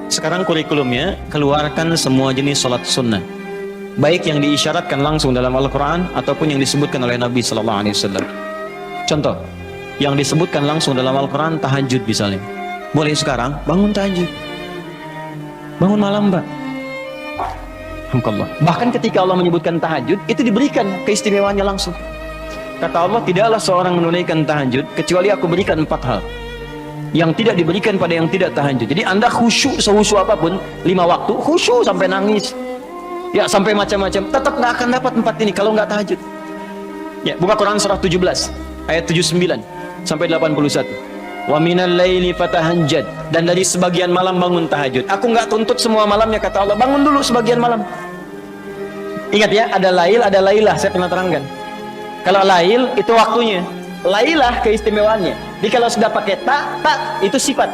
Sekarang kurikulumnya, keluarkan semua jenis sholat sunnah, baik yang diisyaratkan langsung dalam Al-Quran ataupun yang disebutkan oleh Nabi Sallallahu Alaihi Wasallam. Contoh, yang disebutkan langsung dalam Al-Quran, tahajud misalnya. Mulai sekarang bangun tahajud, bangun malam, Mbak. Alhamdulillah. Bahkan ketika Allah menyebutkan tahajud, itu diberikan keistimewaannya langsung. Kata Allah, tidaklah seorang menunaikan tahajud kecuali aku berikan 4 hal yang tidak diberikan pada yang tidak tahajud. Jadi Anda khusyuk sehusyuk apapun, 5 waktu khusyuk sampai nangis, ya sampai macam-macam, tetap nggak akan dapat 4 ini kalau nggak tahajud. Ya, buka Quran surah 17 ayat 79 sampai 81. Wa minal laili fatahajjad, dan dari sebagian malam bangun tahajud. Aku nggak tuntut semua malamnya, kata Allah, bangun dulu sebagian malam. Ingat ya, ada lail, ada lailah, saya pernah terangkan. Kalau lail itu waktunya, lailah keistimewaannya. Jadi kalau sudah pakai tak itu sifat.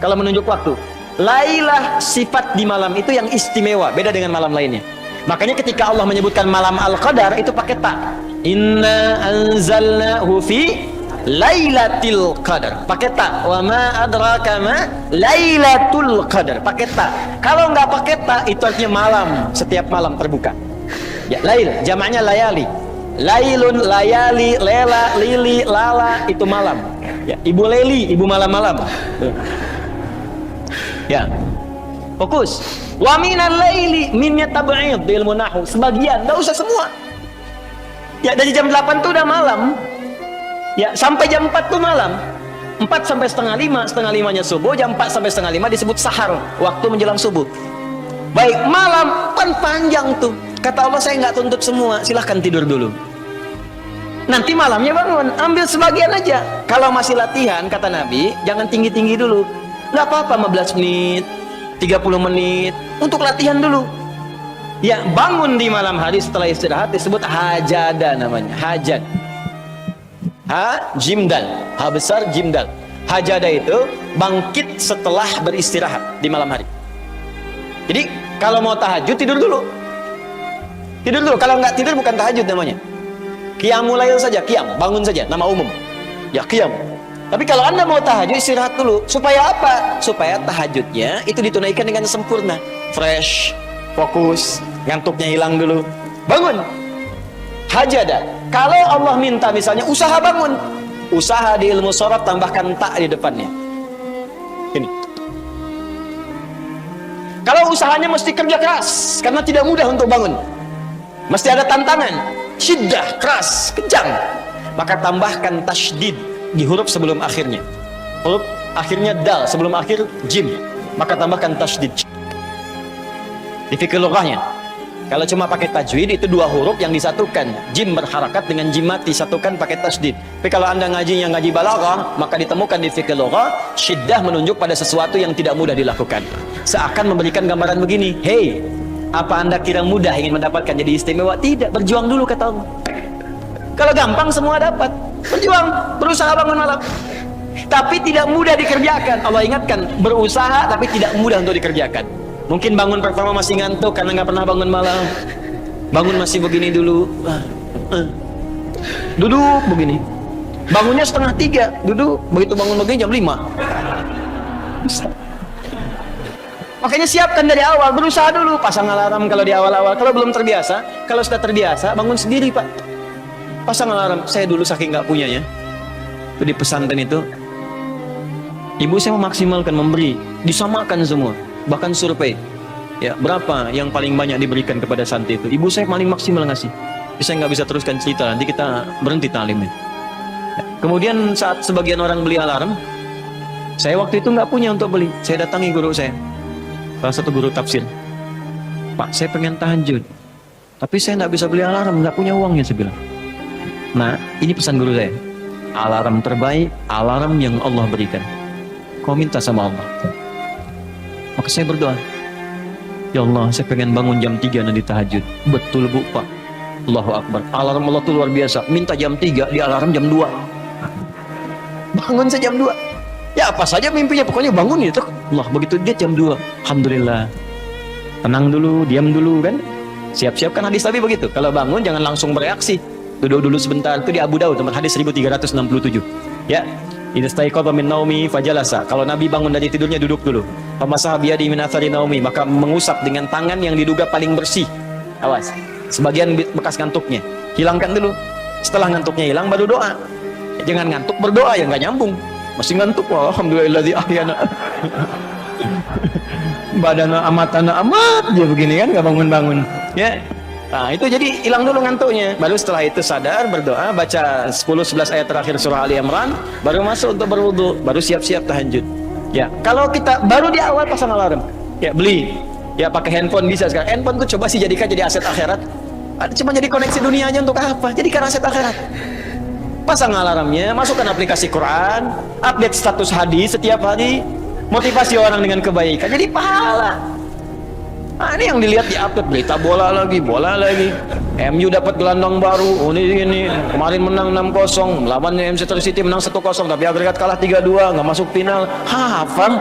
Kalau menunjuk waktu, lailah sifat di malam itu yang istimewa, beda dengan malam lainnya. Makanya ketika Allah menyebutkan malam Al-Qadar itu pakai tak. Inna anzalnahu fi Lailatul Qadar, pakai tak. Wa ma adraka ma Lailatul Qadar, pakai tak. Kalau nggak pakai tak, itu artinya malam, setiap malam terbuka. Ya, lail, jamaknya layali. Lailun, layali, lela, lili, lala, itu malam. Ya, ibu leli, ibu malam-malam. Ya, fokus. Wa minal laili, minnya tab'id di ilmu nahwu, sebagian, nggak usah semua. Ya, dari jam 8 tuh udah malam. Ya, sampai jam 4 tuh malam. 4 sampai setengah 5, setengah 5-nya subuh, jam 4 sampai setengah 5 disebut sahar, waktu menjelang subuh. Baik, malam kan panjang tuh. Kata Allah, saya nggak tuntut semua, silahkan tidur dulu. Nanti malamnya bangun, ambil sebagian aja. Kalau masih latihan, kata Nabi, jangan tinggi-tinggi dulu. Nggak apa-apa, 15 menit, 30 menit, untuk latihan dulu. Ya, bangun di malam hari setelah istirahat disebut hajada namanya, hajat. Ha, jimdal, ha besar jimdal. Hajada itu bangkit setelah beristirahat di malam hari. Jadi kalau mau tahajud tidur dulu. Tidur dulu, kalau nggak tidur bukan tahajud namanya. Qiyamul lail saja, qiyam, bangun saja, nama umum. Ya qiyam. Tapi kalau Anda mau tahajud, istirahat dulu. Supaya apa? Supaya tahajudnya itu ditunaikan dengan sempurna. Fresh, fokus, ngantuknya hilang dulu. Bangun. Hajada. Kalau Allah minta misalnya usaha bangun, usaha di ilmu sorof tambahkan tak di depannya. Ini. Kalau usahanya mesti kerja keras karena tidak mudah untuk bangun, mesti ada tantangan, syiddah, keras, kencang, maka tambahkan tasydid di huruf sebelum akhirnya. Huruf akhirnya dal, sebelum akhir jim, maka tambahkan tasydid. Di fikih lughahnya, kalau cuma pakai tajwid itu 2 huruf yang disatukan, jim berharakat dengan jim mati, satukan pakai tasydid. Tapi kalau Anda ngaji yang ngaji balaghah, maka ditemukan di fikih lughah syiddah menunjuk pada sesuatu yang tidak mudah dilakukan. Seakan memberikan gambaran begini, hey, apa Anda kira mudah ingin mendapatkan jadi istimewa? Tidak, berjuang dulu kata Allah. Kalau gampang semua dapat, berjuang, berusaha bangun malam. Tapi tidak mudah dikerjakan. Allah ingatkan, berusaha tapi tidak mudah untuk dikerjakan. Mungkin bangun pertama masih ngantuk karena nggak pernah bangun malam. Bangun masih begini dulu. Duduk begini. Bangunnya 2:30, duduk. Begitu bangun begini jam 5. Makanya siapkan dari awal, berusaha dulu. Pasang alarm kalau di awal-awal. Kalau belum terbiasa, kalau sudah terbiasa, bangun sendiri Pak. Pasang alarm. Saya dulu saking nggak punyanya, itu di pesantren itu, ibu saya memaksimalkan memberi, disamakan semua. Bahkan survei, ya berapa yang paling banyak diberikan kepada santri itu, ibu saya paling maksimal ngasih. Saya nggak bisa teruskan cerita, nanti kita berhenti talimnya. Ya. Kemudian saat sebagian orang beli alarm, saya waktu itu nggak punya untuk beli. Saya datangi guru saya, salah satu guru tafsir. Pak, saya pengen tahajud, tapi saya nggak bisa beli alarm, nggak punya uangnya, saya bilang. Nah, ini pesan guru saya, alarm terbaik, alarm yang Allah berikan. Kau minta sama Allah. Maka saya berdoa, ya Allah, saya pengen bangun jam 3 nanti tahajud. Betul Bu, Pak. Allahu Akbar. Alarm Allah itu luar biasa. Minta jam 3, di alarm jam 2. Bangun saya jam 2. Ya apa saja mimpinya, pokoknya bangun itu. Allah, begitu dia jam 2. Alhamdulillah. Tenang dulu, diam dulu kan. Siap-siap kan hadis Nabi begitu. Kalau bangun jangan langsung bereaksi. Duduk dulu sebentar. Itu di Abu Daud, nomor hadis 1367. Ya. Idza staiqadha min naumi fajalasa. Kalau Nabi bangun dari tidurnya duduk dulu. Famasaha biyadihi min athari naumi, maka mengusap dengan tangan yang diduga paling bersih. Awas, sebagian bekas ngantuknya hilangkan dulu. Setelah ngantuknya hilang baru doa. Jangan ngantuk berdoa, ya nggak nyambung. Masih ngantuk, alhamdulillahilladzi ahyana. Badana amatana amat dia begini kan, nggak bangun-bangun. Ya. Nah, itu jadi hilang dulu ngantuknya. Baru setelah itu sadar, berdoa, baca 10-11 ayat terakhir surah Ali Imran, baru masuk untuk berwudu, baru siap-siap tahajud. Ya, kalau kita baru di awal pasang alarm, ya beli. Ya pakai handphone bisa sekarang. Handphone tuh coba sih jadikan jadi aset akhirat. Cuma jadi koneksi dunia aja untuk apa? Jadikan aset akhirat. Pasang alarmnya, masukkan aplikasi Quran, update status hadis setiap hari, motivasi orang dengan kebaikan, jadi pahala. Nah, ini yang dilihat di update, berita bola lagi. MU dapat gelandang baru, ini kemarin menang 6-0, melawan Manchester City menang 1-0, tapi agregat kalah 3-2, nggak masuk final. Hafal.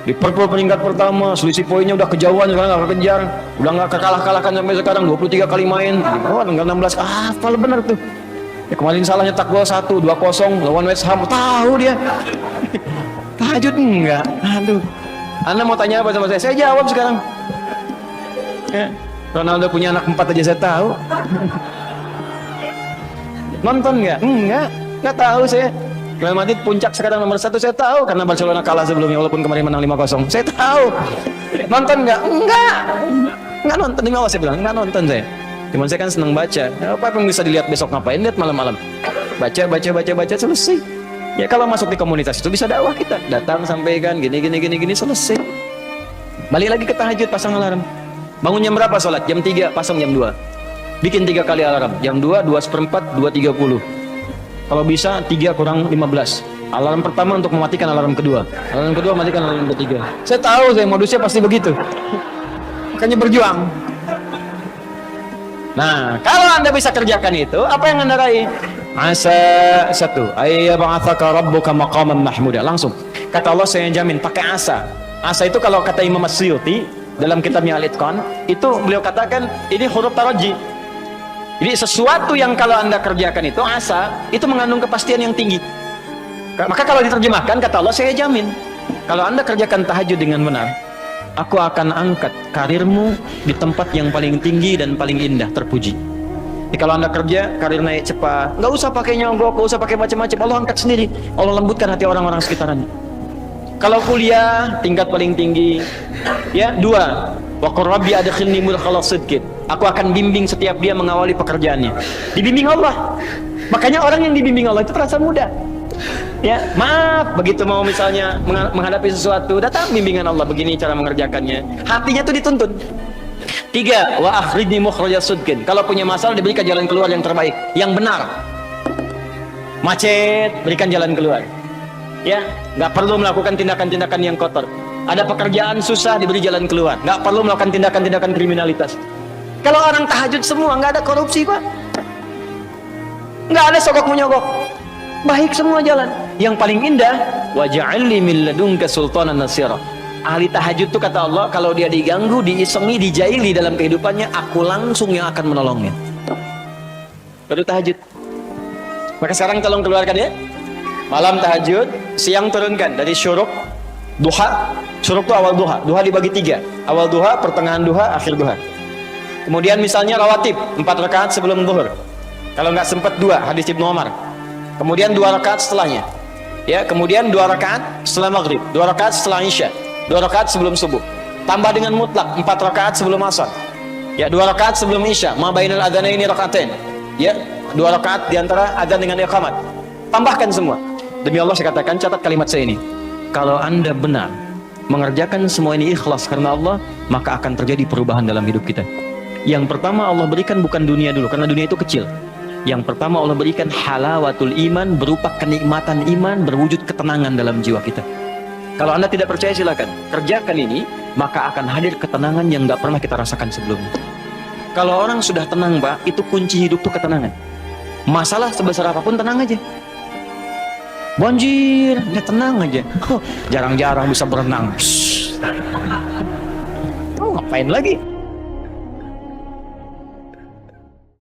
Liverpool peringkat pertama, selisih poinnya udah kejauhan, sekarang nggak kekejar, udah nggak kalah-kalahkan sampai sekarang, 23 kali main, tinggal 16. Hafal bener tuh. Ya, kemarin salah nyetak gol 1-2-0 lawan West Ham, tahu dia. Tahajud enggak? Aduh. Anda mau tanya apa sama saya? Saya jawab sekarang. Ya, Ronaldo punya anak 4 aja saya tahu. Nonton nggak? Nggak tahu saya. Real Madrid puncak sekarang nomor 1 saya tahu, karena Barcelona kalah sebelumnya walaupun kemarin menang 5-0. Saya tahu. Nonton nggak? Nggak nonton. Demi Allah saya bilang nggak nonton saya. Cuman saya kan senang baca. Apa yang bisa dilihat besok ngapain? Lihat malam-malam. Baca selesai. Ya kalau masuk di komunitas itu bisa dakwah kita. Datang sampaikan gini selesai. Balik lagi ke tahajud, pasang alarm. Bangun jam berapa sholat? Jam 3, pasang jam 2. Bikin 3 kali alarm. Jam 2, 2:04, 2:30. Kalau bisa 3 kurang 15. Alarm pertama untuk mematikan alarm kedua. Alarm kedua matikan alarm ketiga. Saya tahu saya modusnya pasti begitu. Makanya berjuang. Nah, kalau Anda bisa kerjakan itu, apa yang Anda raih? Asa 1, ayyab'atsaka rabbuka maqaman mahmuda. Langsung. Kata Allah, saya jamin pakai asa. Asa itu kalau kata Imam As-Suyuti dalam kitabnya Al-Itqan, itu beliau katakan ini huruf taraji. Jadi sesuatu yang kalau Anda kerjakan itu asa, itu mengandung kepastian yang tinggi. Maka kalau diterjemahkan, kata Allah, saya jamin kalau Anda kerjakan tahajud dengan benar, aku akan angkat karirmu di tempat yang paling tinggi dan paling indah, terpuji. Jadi kalau Anda kerja, karir naik cepat, nggak usah pakai nyogok, nggak usah pakai macam-macam, Allah angkat sendiri. Allah lembutkan hati orang-orang sekitarnya. Kalau kuliah, tingkat paling tinggi. Ya, 2, wa qur rabbi adkhilni mudkhala sidqin. Aku akan bimbing setiap dia mengawali pekerjaannya. Dibimbing Allah. Makanya orang yang dibimbing Allah itu terasa mudah. Ya, maaf, begitu mau misalnya menghadapi sesuatu, datang bimbingan Allah, begini cara mengerjakannya. Hatinya tuh dituntun. 3, wa akhrijni mukhraja sidqin. Kalau punya masalah diberikan jalan keluar yang terbaik, yang benar. Macet, berikan jalan keluar. Ya, nggak perlu melakukan tindakan-tindakan yang kotor. Ada pekerjaan susah, diberi jalan keluar. Nggak perlu melakukan tindakan-tindakan kriminalitas. Kalau orang tahajud semua, nggak ada korupsi, Pak. Nggak ada sogok menyogok. Baik semua jalan. Yang paling indah, waj'alni min ladunka sultanan nasira. Ahli tahajud itu kata Allah, kalau dia diganggu, diisengi, dijaili dalam kehidupannya, aku langsung yang akan menolongnya. Baru tahajud. Maka sekarang tolong keluarkan ya. Malam tahajud, siang turunkan dari syuruk, duha. Syuruk itu awal duha. Duha dibagi 3. Awal duha, pertengahan duha, akhir duha. Kemudian misalnya rawatib 4 rakaat sebelum zuhur. Kalau nggak sempat 2, hadis Ibnu Umar. Kemudian 2 rakaat setelahnya. Ya, kemudian 2 rakaat setelah maghrib, 2 rakaat setelah isya, 2 rakaat sebelum subuh. Tambah dengan mutlak 4 rakaat sebelum asar. Ya, 2 rakaat sebelum isya, ma bainal adzanaini rakaatain. Ya, 2 rakaat di antara adzan dengan iqamat. Tambahkan semua. Demi Allah saya katakan, catat kalimat saya ini. Kalau Anda benar mengerjakan semua ini ikhlas karena Allah, maka akan terjadi perubahan dalam hidup kita. Yang pertama Allah berikan bukan dunia dulu, karena dunia itu kecil. Yang pertama Allah berikan halawatul iman, berupa kenikmatan iman, berwujud ketenangan dalam jiwa kita. Kalau Anda tidak percaya silakan kerjakan ini, maka akan hadir ketenangan yang nggak pernah kita rasakan sebelumnya. Kalau orang sudah tenang, Pak, itu kunci hidup tuh ketenangan. Masalah sebesar apapun tenang aja. Banjir, ya tenang aja. Jarang-jarang bisa berenang. Oh, ngapain lagi?